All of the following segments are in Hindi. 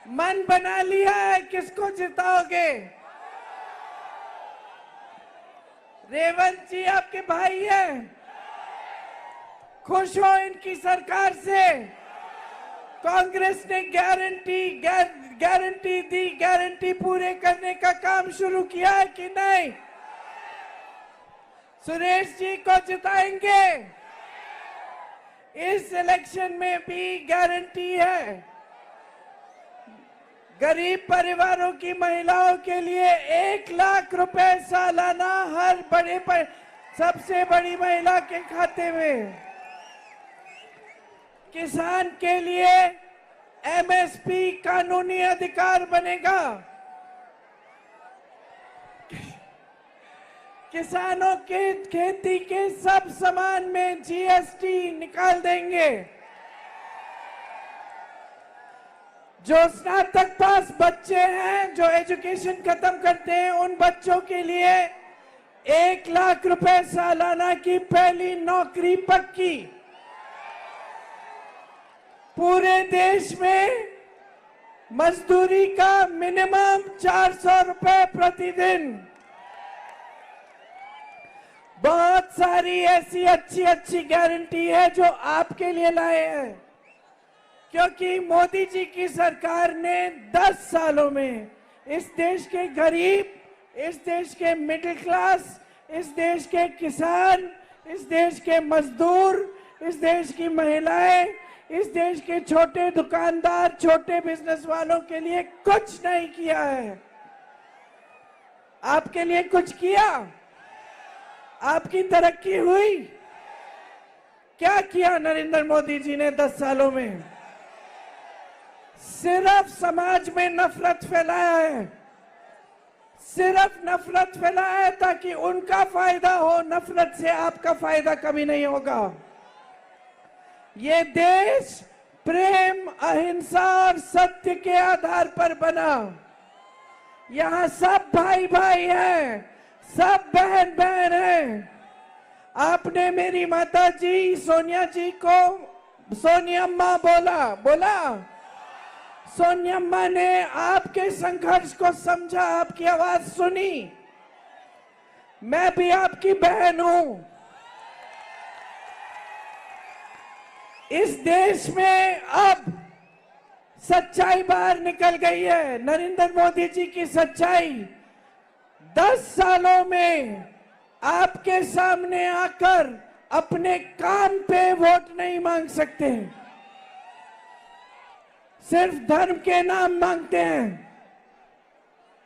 मन बना लिया है किसको जिताओगे? रेवंत जी आपके भाई हैं, खुश हो इनकी सरकार से? कांग्रेस ने गारंटी दी, गारंटी पूरे करने का काम शुरू किया है कि नहीं? सुरेश जी को जिताएंगे। इस इलेक्शन में भी गारंटी है। गरीब परिवारों की महिलाओं के लिए 1 लाख रुपए सालाना हर सबसे बड़ी महिला के खाते में। किसान के लिए एमएसपी कानूनी अधिकार बनेगा। किसानों के खेती के सब सामान में जीएसटी निकाल देंगे। जो स्नातक पास बच्चे हैं, जो एजुकेशन खत्म करते हैं, उन बच्चों के लिए 1 लाख रुपए सालाना की पहली नौकरी पक्की। पूरे देश में मजदूरी का मिनिमम 400 रुपए प्रतिदिन। बहुत सारी ऐसी अच्छी गारंटी है जो आपके लिए लाए हैं, क्योंकि मोदी जी की सरकार ने 10 सालों में इस देश के गरीब, इस देश के मिडिल क्लास, इस देश के किसान, इस देश के मजदूर, इस देश की महिलाएं, इस देश के छोटे दुकानदार, छोटे बिजनेस वालों के लिए कुछ नहीं किया है। आपके लिए कुछ किया? आपकी तरक्की हुई? क्या किया नरेंद्र मोदी जी ने 10 सालों में? सिर्फ समाज में नफरत फैलाया है, सिर्फ नफरत फैलाया है ताकि उनका फायदा हो। नफरत से आपका फायदा कभी नहीं होगा। ये देश प्रेम, अहिंसा और सत्य के आधार पर बना। यहाँ सब भाई भाई हैं, सब बहन बहन हैं। आपने मेरी माता जी सोनिया जी को सोनियम्मा बोला। सोनियम्मा ने आपके संघर्ष को समझा, आपकी आवाज सुनी। मैं भी आपकी बहन हूं। इस देश में अब सच्चाई बाहर निकल गई है। नरेंद्र मोदी जी की सच्चाई 10 सालों में आपके सामने आकर अपने काम पे वोट नहीं मांग सकते, सिर्फ धर्म के नाम मांगते हैं।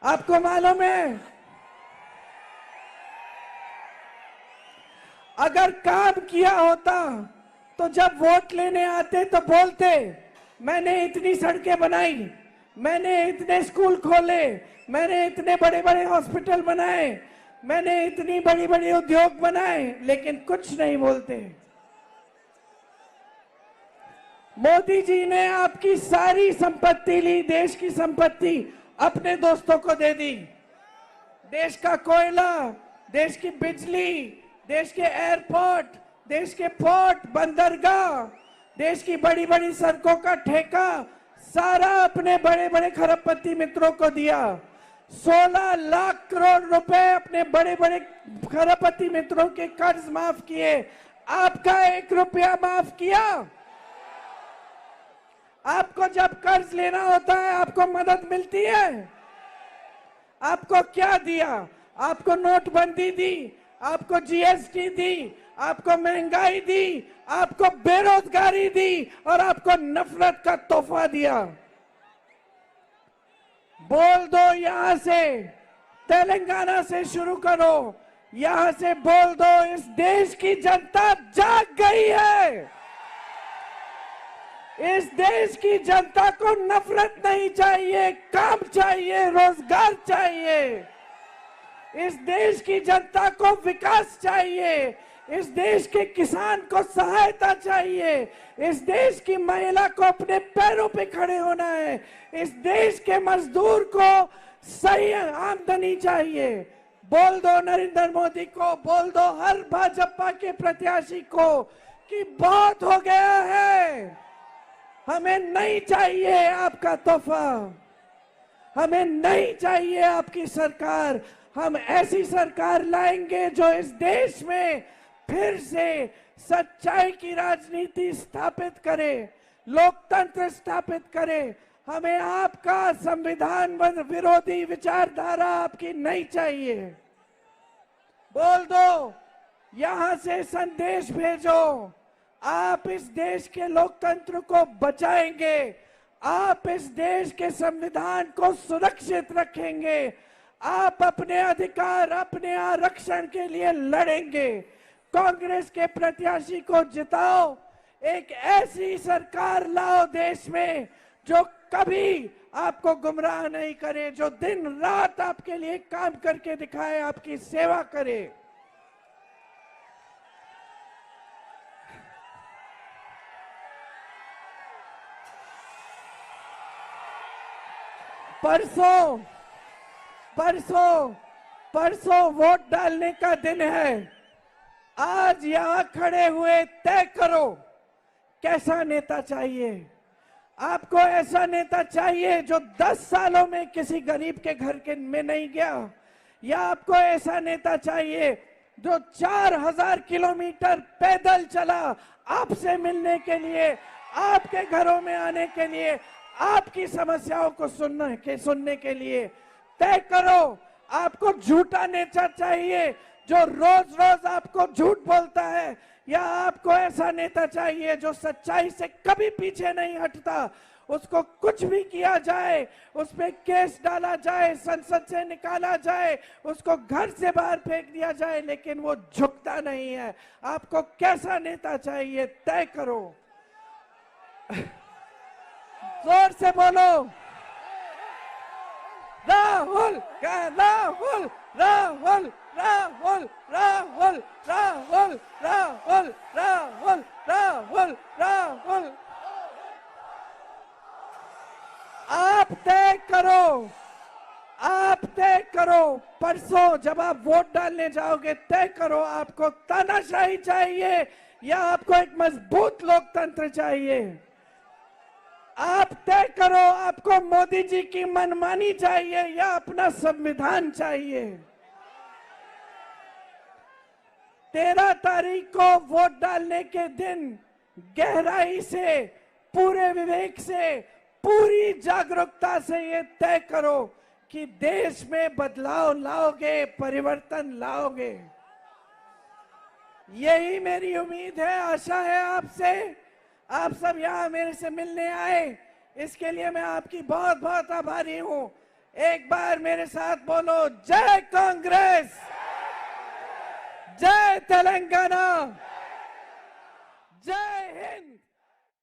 आपको मालूम है, अगर काम किया होता तो जब वोट लेने आते तो बोलते, मैंने इतनी सड़कें बनाई, मैंने इतने स्कूल खोले, मैंने इतने बड़े बड़े हॉस्पिटल बनाए, मैंने इतनी बड़ी बड़ी उद्योग बनाए, लेकिन कुछ नहीं बोलते। मोदी जी ने आपकी सारी संपत्ति ली, देश की संपत्ति अपने दोस्तों को दे दी। देश का कोयला, देश की बिजली, देश के एयरपोर्ट, देश के पोर्ट, बंदरगाह, देश की बड़ी बड़ी सड़कों का ठेका सारा अपने बड़े बड़े खरबपति मित्रों को दिया। 16 लाख करोड़ रुपए अपने बड़े बड़े खरबपति मित्रों के कर्ज माफ किए। आपका 1 रुपया माफ किया? आपको जब कर्ज लेना होता है आपको मदद मिलती है? आपको क्या दिया? आपको नोटबंदी दी, आपको जीएसटी दी, आपको महंगाई दी, आपको बेरोजगारी दी और आपको नफरत का तोहफा दिया। बोल दो, यहां से तेलंगाना से शुरू करो, यहां से बोल दो, इस देश की जनता जाग गई है। इस देश की जनता को नफरत नहीं चाहिए, काम चाहिए, रोजगार चाहिए। इस देश की जनता को विकास चाहिए, इस देश के किसान को सहायता चाहिए, इस देश की महिला को अपने पैरों पे खड़े होना है, इस देश के मजदूर को सही आमदनी चाहिए। बोल दो नरेंद्र मोदी को, बोल दो हर भाजपा के प्रत्याशी को कि बहुत हो गया है, हमें नहीं चाहिए आपका तोहफा, हमें नहीं चाहिए आपकी सरकार। हम ऐसी सरकार लाएंगे जो इस देश में फिर से सच्चाई की राजनीति स्थापित करे, लोकतंत्र स्थापित करे। हमें आपका संविधान विरोधी विचारधारा आपकी नहीं चाहिए। बोल दो, यहां से संदेश भेजो, आप इस देश के लोकतंत्र को बचाएंगे, आप इस देश के संविधान को सुरक्षित रखेंगे, आप अपने अधिकार, अपने आरक्षण के लिए लड़ेंगे। कांग्रेस के प्रत्याशी को जिताओ, एक ऐसी सरकार लाओ देश में जो कभी आपको गुमराह नहीं करे, जो दिन रात आपके लिए काम करके दिखाए, आपकी सेवा करे। परसों वोट डालने का दिन है। आज यहां खड़े हुए तय करो कैसा नेता चाहिए। आपको ऐसा नेता चाहिए जो 10 सालों में किसी गरीब के घर के में नहीं गया, या आपको ऐसा नेता चाहिए जो 4000 किलोमीटर पैदल चला आपसे मिलने के लिए, आपके घरों में आने के लिए, आपकी समस्याओं को सुनने के लिए। तय करो। आपको झूठा नेता चाहिए जो रोज रोज आपको झूठ बोलता है, या आपको ऐसा नेता चाहिए जो सच्चाई से कभी पीछे नहीं हटता। उसको कुछ भी किया जाए, उस पे केस डाला जाए, संसद से निकाला जाए, उसको घर से बाहर फेंक दिया जाए, लेकिन वो झुकता नहीं है। आपको कैसा नेता चाहिए, तय करो। जोर से बोलो, राहुल राहुल राहुल राहुल राहुल राहुल राहुल राहुल राहुल राहुल। आप तय करो, आप तय करो। परसों जब आप वोट डालने जाओगे, तय करो आपको तानाशाही चाहिए या आपको एक मजबूत लोकतंत्र चाहिए। आप तय करो, आपको मोदी जी की मनमानी चाहिए या अपना संविधान चाहिए। 13 तारीख को वोट डालने के दिन गहराई से, पूरे विवेक से, पूरी जागरूकता से ये तय करो कि देश में बदलाव लाओगे, परिवर्तन लाओगे। यही मेरी उम्मीद है, आशा है आपसे। आप सब यहाँ मेरे से मिलने आए, इसके लिए मैं आपकी बहुत बहुत आभारी हूँ। एक बार मेरे साथ बोलो, जय कांग्रेस, जय तेलंगाना, जय हिंद।